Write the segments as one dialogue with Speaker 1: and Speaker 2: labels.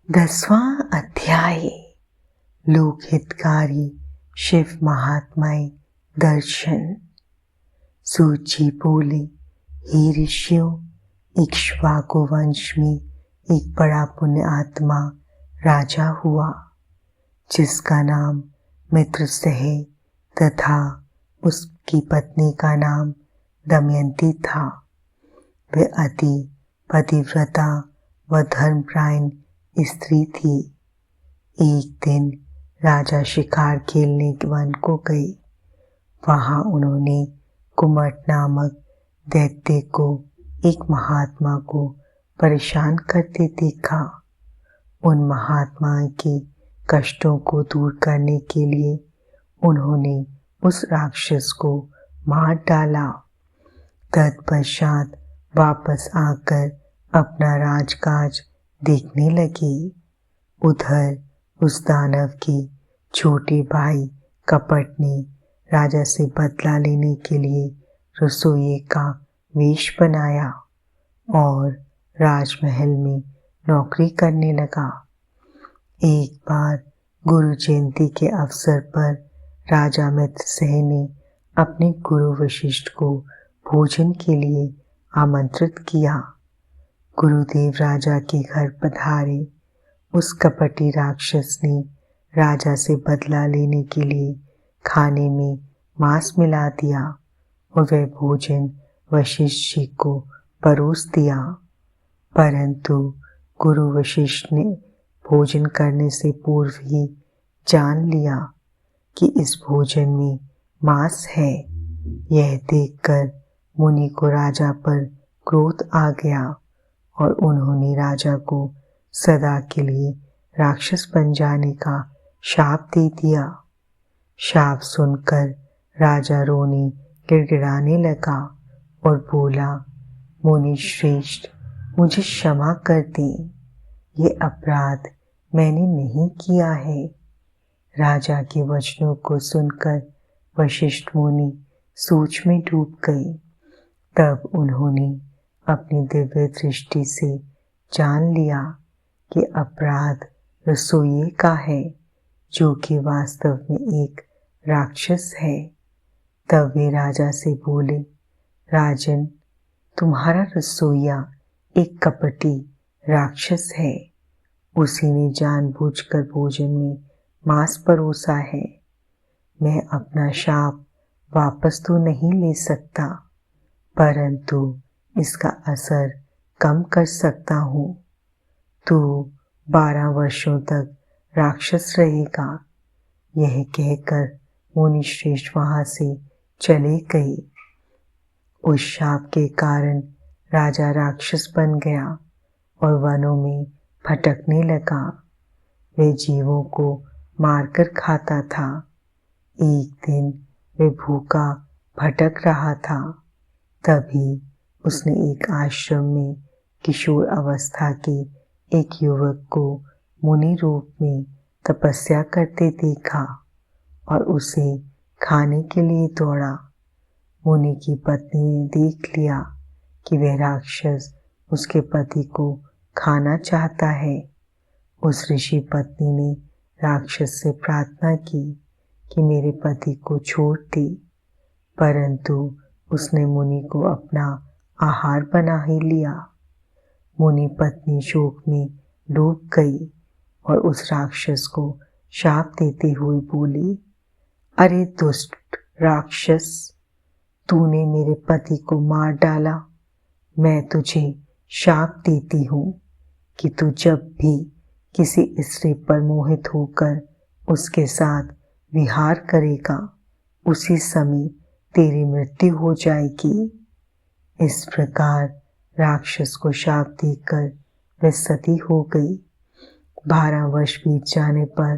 Speaker 1: 10वां अध्याय लोकहितकारी शिव महात्माएं दर्शन। सूत जी बोले, हे ऋषियों, इक्ष्वाकु वंश में एक बड़ा पुण्य आत्मा राजा हुआ जिसका नाम मित्रसेन है तथा उसकी पत्नी का नाम दमयंती था। वह अति पतिव्रता व धर्मपरायण स्त्री थी। एक दिन राजा शिकार खेलने वन को गए। वहां उन्होंने कुमट नामक दैत्य को एक महात्मा को परेशान करते देखा। उन महात्मा के कष्टों को दूर करने के लिए उन्होंने उस राक्षस को मार डाला। तत्पश्चात वापस आकर अपना राजकाज देखने लगे। उधर उस दानव के छोटे भाई कपट ने राजा से बदला लेने के लिए रसोइये का वेश बनाया और राजमहल में नौकरी करने लगा। एक बार गुरु जयंती के अवसर पर राजा मित्रसेन ने अपने गुरु वशिष्ठ को भोजन के लिए आमंत्रित किया। गुरुदेव राजा के घर पधारे। उस कपटी राक्षस ने राजा से बदला लेने के लिए खाने में मांस मिला दिया और वह भोजन वशिष्ठ जी को परोस दिया। परंतु गुरु वशिष्ठ ने भोजन करने से पूर्व ही जान लिया कि इस भोजन में मांस है। यह देखकर मुनि को राजा पर क्रोध आ गया और उन्होंने राजा को सदा के लिए राक्षस बन जाने का शाप दे दिया। शाप सुनकर राजा रोने गिड़गिड़ाने लगा और बोला, मुनि श्रेष्ठ, मुझे क्षमा कर दें, ये अपराध मैंने नहीं किया है। राजा के वचनों को सुनकर वशिष्ठ मुनि सोच में डूब गए। तब उन्होंने अपनी दिव्य दृष्टि से जान लिया कि अपराध रसोइये का है, जो कि वास्तव में एक राक्षस है। तब वे राजा से बोले, राजन, तुम्हारा रसोइया एक कपटी राक्षस है। उसी ने जानबूझकर भोजन में मांस परोसा है। मैं अपना शाप वापस तो नहीं ले सकता, परंतु इसका असर कम कर सकता हूँ। तू 12 वर्षों तक राक्षस रहेगा। यह कहकर मुनि श्रेष्ठ वहां से चले गए। उस शाप के कारण राजा राक्षस बन गया और वनों में भटकने लगा। वह जीवों को मारकर खाता था। एक दिन वह भूखा भटक रहा था। तभी उसने एक आश्रम में किशोर अवस्था के एक युवक को मुनि रूप में तपस्या करते देखा और उसे खाने के लिए दौड़ा। मुनि की पत्नी ने देख लिया कि वह राक्षस उसके पति को खाना चाहता है। उस ऋषि पत्नी ने राक्षस से प्रार्थना की कि मेरे पति को छोड़ दे, परंतु उसने मुनि को अपना आहार बना ही लिया। मुनि पत्नी शोक में डूब गई और उस राक्षस को शाप देते हुए बोली, अरे दुष्ट राक्षस, तूने मेरे पति को मार डाला। मैं तुझे शाप देती हूँ कि तू जब भी किसी स्त्री पर मोहित होकर उसके साथ विहार करेगा, उसी समय तेरी मृत्यु हो जाएगी। इस प्रकार राक्षस को शाप देकर वह सती हो गई। 12 वर्ष बीत जाने पर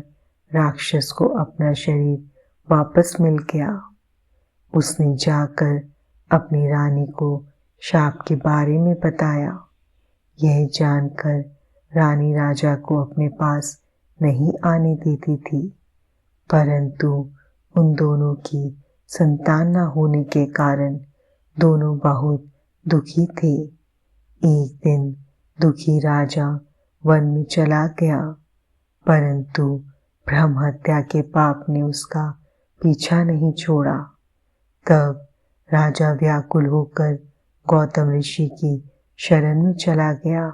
Speaker 1: राक्षस को अपना शरीर वापस मिल गया। उसने जाकर अपनी रानी को शाप के बारे में बताया। यह जानकर रानी राजा को अपने पास नहीं आने देती थी, परंतु उन दोनों की संतान न होने के कारण दोनों बहुत दुखी थे। एक दिन दुखी राजा वन में चला गया, परंतु ब्रह्म हत्या के पाप ने उसका पीछा नहीं छोड़ा। तब राजा व्याकुल होकर गौतम ऋषि की शरण में चला गया।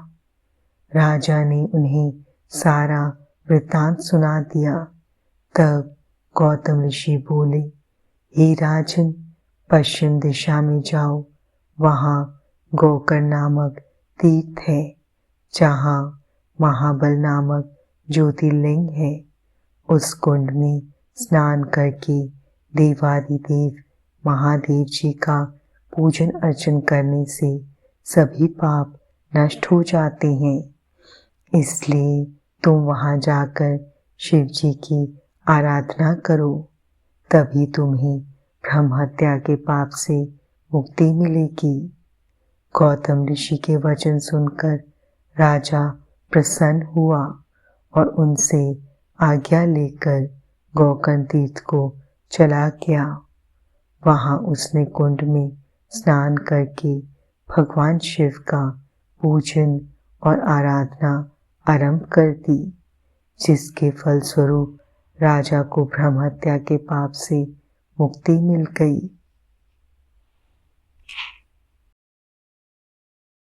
Speaker 1: राजा ने उन्हें सारा वृत्तांत सुना दिया। तब गौतम ऋषि बोले, हे राजन, पश्चिम दिशा में जाओ, वहाँ गोकर्ण नामक तीर्थ है, जहाँ महाबल नामक ज्योतिर्लिंग है। उस कुंड में स्नान करके देवादिदेव महादेव जी का पूजन अर्चन करने से सभी पाप नष्ट हो जाते हैं। इसलिए तुम वहाँ जाकर शिव जी की आराधना करो, तभी तुम्हें ब्रह्म हत्या के पाप से मुक्ति मिलेगी। गौतम ऋषि के वचन सुनकर राजा प्रसन्न हुआ और उनसे आज्ञा लेकर गोकर्ण तीर्थ को चला गया। वहाँ उसने कुंड में स्नान करके भगवान शिव का पूजन और आराधना आरंभ कर दी, जिसके फलस्वरूप राजा को ब्रह्म हत्या के पाप से मुक्ति मिल गई।